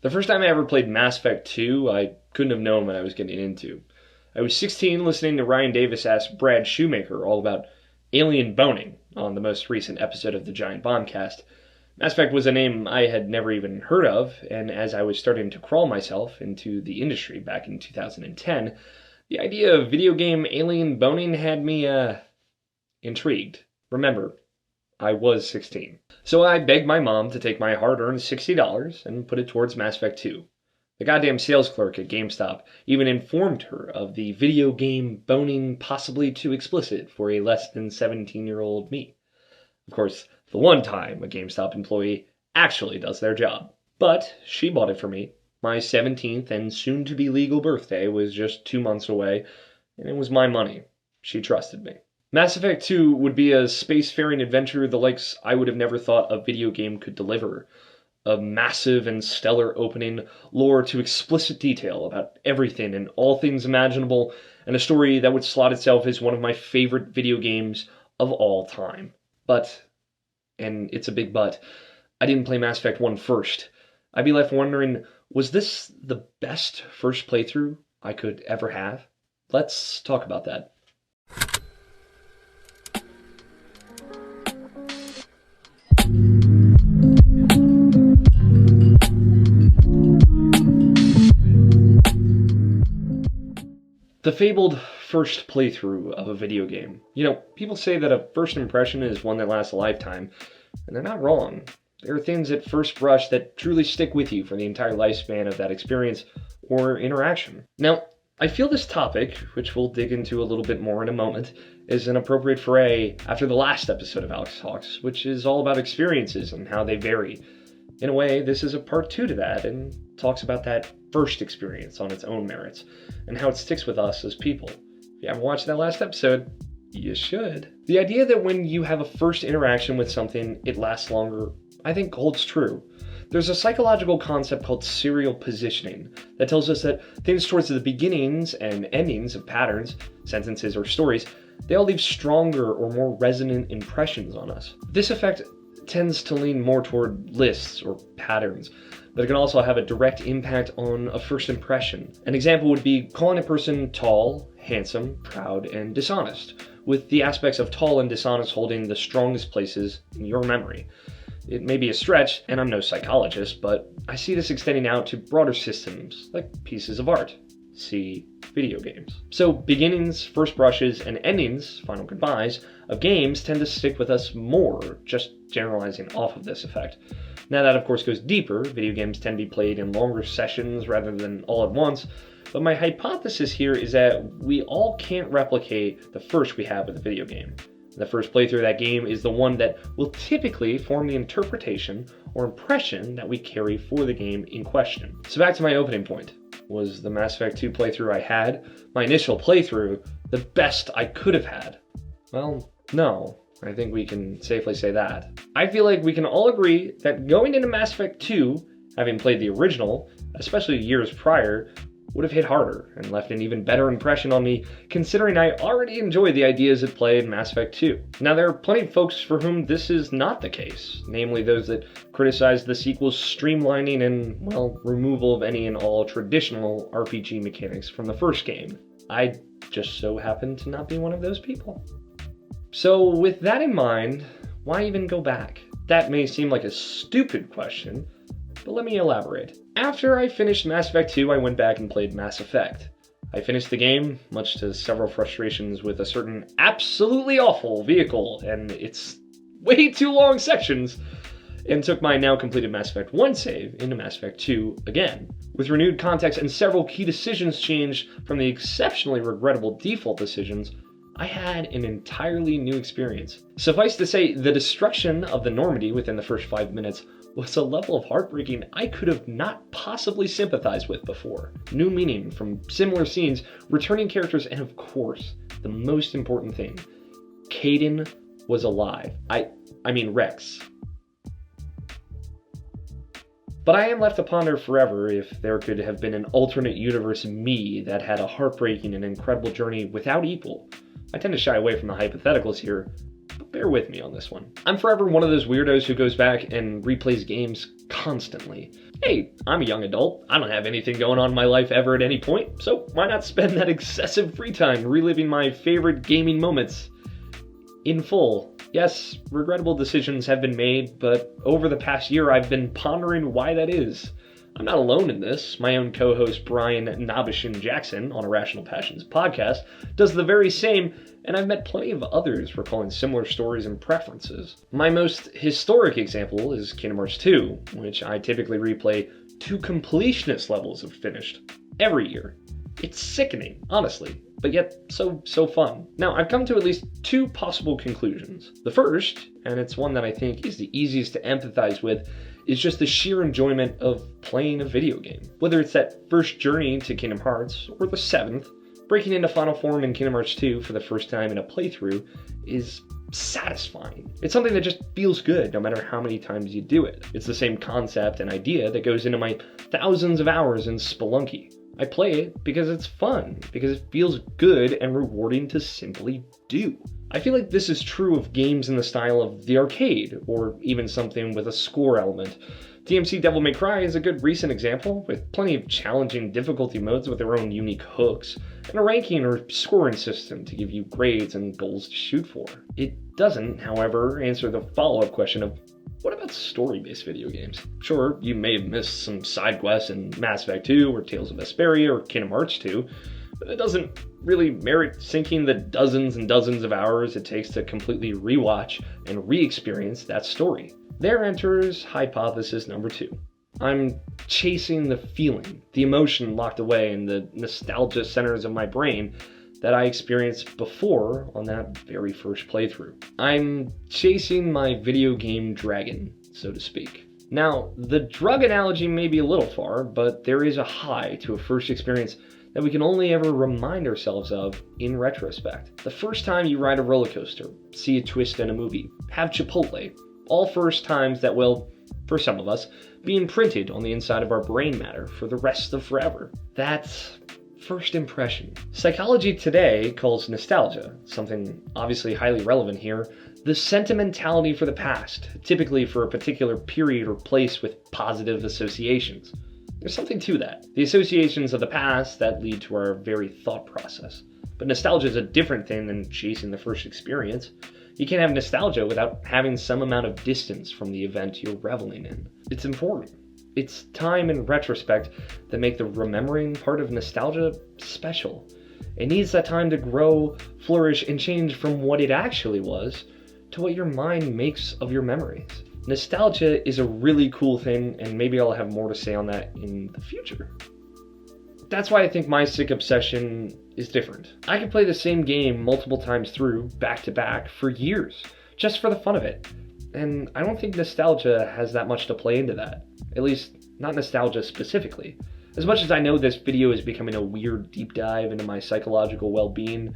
The first time I ever played Mass Effect 2, I couldn't have known what I was getting into. I was 16 listening to Ryan Davis ask Brad Shoemaker all about alien boning on the most recent episode of the Giant Bombcast. Mass Effect was a name I had never even heard of, and as I was starting to crawl myself into the industry back in 2010, the idea of video game alien boning had me, intrigued. Remember, I was 16. So I begged my mom to take my hard-earned $60 and put it towards Mass Effect 2. The goddamn sales clerk at GameStop even informed her of the video game boning possibly too explicit for a less than 17-year-old me. Of course, the one time a GameStop employee actually does their job. But she bought it for me. My 17th and soon-to-be legal birthday was just 2 months away, and it was my money. She trusted me. Mass Effect 2 would be a spacefaring adventure the likes I would have never thought a video game could deliver. A massive and stellar opening, lore to explicit detail about everything and all things imaginable, and a story that would slot itself as one of my favorite video games of all time. But, and it's a big but, I didn't play Mass Effect 1 first. I'd be left wondering, was this the best first playthrough I could ever have? Let's talk about that. The fabled first playthrough of a video game. You know, people say that a first impression is one that lasts a lifetime, and they're not wrong. There are things at first brush that truly stick with you for the entire lifespan of that experience or interaction. Now, I feel this topic, which we'll dig into a little bit more in a moment, is an appropriate foray after the last episode of Alex Talks, which is all about experiences and how they vary. In a way, this is a part 2 to that, and talks about that first experience on its own merits, and how it sticks with us as people. If you haven't watched that last episode, you should. The idea that when you have a first interaction with something, it lasts longer, I think holds true. There's a psychological concept called serial positioning that tells us that things towards the beginnings and endings of patterns, sentences, or stories, they all leave stronger or more resonant impressions on us. This effect tends to lean more toward lists or patterns, but it can also have a direct impact on a first impression. An example would be calling a person tall, handsome, proud, and dishonest, with the aspects of tall and dishonest holding the strongest places in your memory. It may be a stretch, and I'm no psychologist, but I see this extending out to broader systems, like pieces of art. See video games. So beginnings, first brushes, and endings, final goodbyes, of games tend to stick with us more, just generalizing off of this effect. Now that of course goes deeper. Video games tend to be played in longer sessions rather than all at once, but my hypothesis here is that we all can't replicate the first we have with a video game. The first playthrough of that game is the one that will typically form the interpretation or impression that we carry for the game in question. So back to my opening point. Was the Mass Effect 2 playthrough I had, my initial playthrough, the best I could have had? Well, no. I think we can safely say that. I feel like we can all agree that going into Mass Effect 2, having played the original, especially years prior, would have hit harder and left an even better impression on me, considering I already enjoyed the ideas at play in Mass Effect 2. Now, there are plenty of folks for whom this is not the case, namely those that criticize the sequel's streamlining and, well, removal of any and all traditional RPG mechanics from the first game. I just so happen to not be one of those people. So, with that in mind, why even go back? That may seem like a stupid question, but let me elaborate. After I finished Mass Effect 2, I went back and played Mass Effect. I finished the game, much to several frustrations with a certain absolutely awful vehicle and its way too long sections, and took my now completed Mass Effect 1 save into Mass Effect 2 again. With renewed context and several key decisions changed from the exceptionally regrettable default decisions, I had an entirely new experience. Suffice to say, the destruction of the Normandy within the first 5 minutes was a level of heartbreaking I could have not possibly sympathized with before. New meaning from similar scenes, returning characters, and of course, the most important thing, Kaidan was alive. I mean Rex. But I am left to ponder forever if there could have been an alternate universe me that had a heartbreaking and incredible journey without equal. I tend to shy away from the hypotheticals here, but bear with me on this one. I'm forever one of those weirdos who goes back and replays games constantly. Hey, I'm a young adult. I don't have anything going on in my life ever at any point, so why not spend that excessive free time reliving my favorite gaming moments in full? Yes, regrettable decisions have been made, but over the past year I've been pondering why that is. I'm not alone in this. My own co-host Brian Nabishin Jackson on Irrational Passions podcast does the very same, and I've met plenty of others recalling similar stories and preferences. My most historic example is Kingdom Hearts 2, which I typically replay to completionist levels of finished every year. It's sickening, honestly, but yet so fun. Now, I've come to at least two possible conclusions. The first, and it's one that I think is the easiest to empathize with, is just the sheer enjoyment of playing a video game. Whether it's that first journey to Kingdom Hearts, or the seventh, breaking into Final Form in Kingdom Hearts 2 for the first time in a playthrough is satisfying. It's something that just feels good no matter how many times you do it. It's the same concept and idea that goes into my thousands of hours in Spelunky. I play it because it's fun, because it feels good and rewarding to simply do. I feel like this is true of games in the style of the arcade, or even something with a score element. DMC Devil May Cry is a good recent example, with plenty of challenging difficulty modes with their own unique hooks, and a ranking or scoring system to give you grades and goals to shoot for. It doesn't, however, answer the follow-up question of, what about story-based video games? Sure, you may have missed some side quests in Mass Effect 2, or Tales of Vesperia, or Kingdom Hearts 2, but it doesn't really merit sinking the dozens and dozens of hours it takes to completely rewatch and re-experience that story. There enters hypothesis number 2. I'm chasing the feeling, the emotion locked away in the nostalgia centers of my brain that I experienced before on that very first playthrough. I'm chasing my video game dragon, so to speak. Now, the drug analogy may be a little far, but there is a high to a first experience that we can only ever remind ourselves of in retrospect. The first time you ride a roller coaster, see a twist in a movie, have Chipotle, all first times that will, for some of us, be imprinted on the inside of our brain matter for the rest of forever. That's first impression. Psychology today calls nostalgia, something obviously highly relevant here, the sentimentality for the past, typically for a particular period or place with positive associations. There's something to that. The associations of the past that lead to our very thought process. But nostalgia is a different thing than chasing the first experience. You can't have nostalgia without having some amount of distance from the event you're reveling in. It's important. It's time and retrospect that make the remembering part of nostalgia special. It needs that time to grow, flourish, and change from what it actually was to what your mind makes of your memories. Nostalgia is a really cool thing, and maybe I'll have more to say on that in the future. That's why I think my sick obsession is different. I could play the same game multiple times through, back to back, for years, just for the fun of it. And I don't think nostalgia has that much to play into that. At least, not nostalgia specifically. As much as I know this video is becoming a weird deep dive into my psychological well-being,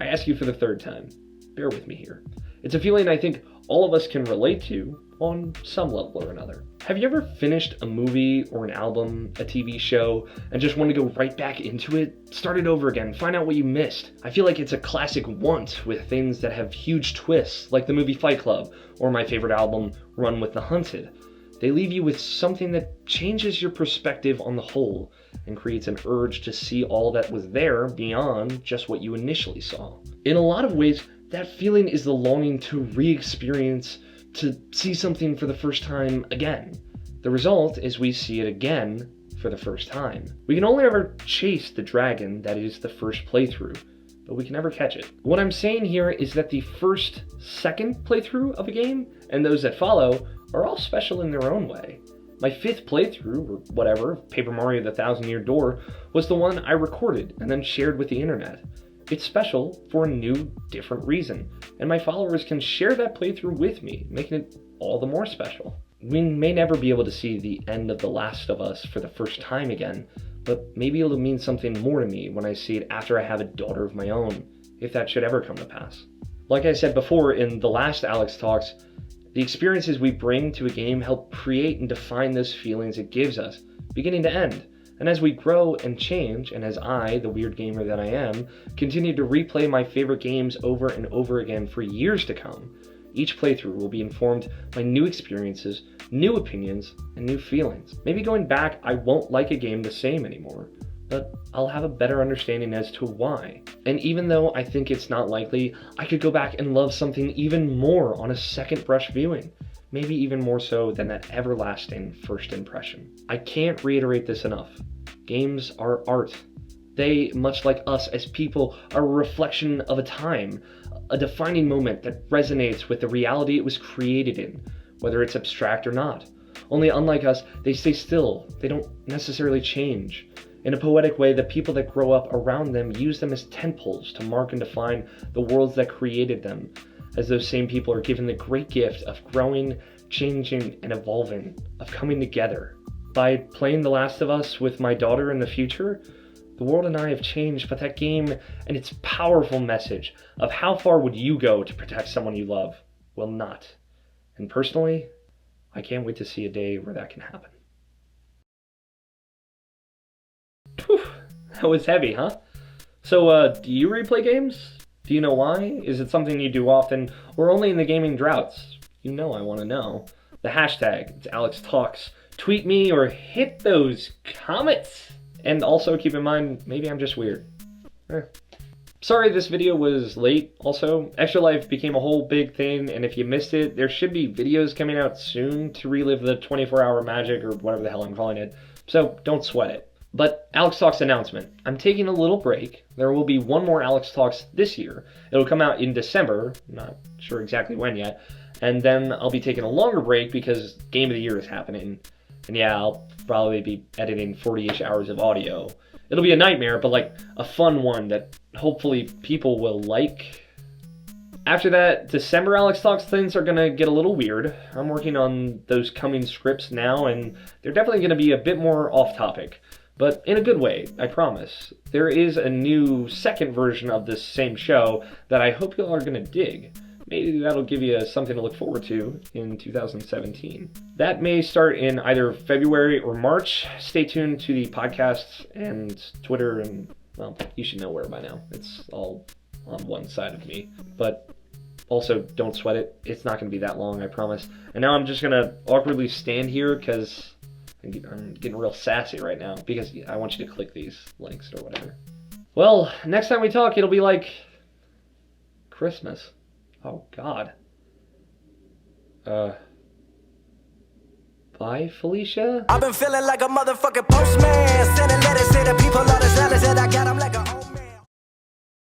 I ask you for the third time. Bear with me here. It's a feeling I think all of us can relate to on some level or another. Have you ever finished a movie or an album, a TV show, and just want to go right back into it? Start it over again, find out what you missed. I feel like it's a classic want with things that have huge twists, like the movie Fight Club, or my favorite album, Run with the Hunted. They leave you with something that changes your perspective on the whole and creates an urge to see all that was there beyond just what you initially saw. In a lot of ways, that feeling is the longing to re-experience, to see something for the first time again. The result is we see it again for the first time. We can only ever chase the dragon that is the first playthrough, but we can never catch it. What I'm saying here is that the first, second playthrough of a game, and those that follow, are all special in their own way. My fifth playthrough, or whatever, of Paper Mario The Thousand Year Door, was the one I recorded and then shared with the internet. It's special for a new, different reason, and my followers can share that playthrough with me, making it all the more special. We may never be able to see the end of The Last of Us for the first time again, but maybe it'll mean something more to me when I see it after I have a daughter of my own, if that should ever come to pass. Like I said before in the last Alex Talks, the experiences we bring to a game help create and define those feelings it gives us, beginning to end. And as we grow and change, and as I, the weird gamer that I am, continue to replay my favorite games over and over again for years to come, Each playthrough will be informed by new experiences, new opinions, and new feelings. Maybe going back, I won't like a game the same anymore, but I'll have a better understanding as to why. And even though I think it's not likely, I could go back and love something even more on a second brush viewing. Maybe even more so than that everlasting first impression. I can't reiterate this enough. Games are art. They, much like us as people, are a reflection of a time, a defining moment that resonates with the reality it was created in, whether it's abstract or not. Only unlike us, they stay still. They don't necessarily change. In a poetic way, the people that grow up around them use them as tentpoles to mark and define the worlds that created them, as those same people are given the great gift of growing, changing, and evolving, of coming together. By playing The Last of Us with my daughter in the future, the world and I have changed, but that game and its powerful message of how far would you go to protect someone you love will not. And personally, I can't wait to see a day where that can happen. Whew, that was heavy, huh? So, do you replay games? Do you know why? Is it something you do often, or only in the gaming droughts? You know I want to know. The hashtag, it's Alex Talks. Tweet me or hit those comments. And also keep in mind, maybe I'm just weird. Sorry this video was late also. Extra Life became a whole big thing, and if you missed it, there should be videos coming out soon to relive the 24-hour magic or whatever the hell I'm calling it. So don't sweat it. But Alex Talks announcement. I'm taking a little break. There will be one more Alex Talks this year. It'll come out in December. Not sure exactly when yet. And then I'll be taking a longer break because Game of the Year is happening. And yeah, I'll probably be editing 40-ish hours of audio. It'll be a nightmare, but like a fun one that hopefully people will like. After that, December Alex Talks things are gonna get a little weird. I'm working on those coming scripts now, and they're definitely gonna be a bit more off topic. But in a good way, I promise. There is a new second version of this same show that I hope y'all are gonna dig. Maybe that'll give you something to look forward to in 2017. That may start in either February or March. Stay tuned to the podcasts and Twitter, and, well, you should know where by now. It's all on one side of me. But also, don't sweat it. It's not going to be that long, I promise. And now I'm just going to awkwardly stand here because I'm getting real sassy right now because I want you to click these links or whatever. Well, next time we talk, it'll be like Christmas. Oh, God. Bye, Felicia? I've been feeling like a motherfucking postman. Sending letters to the people, all the sellers that I got. I'm like a...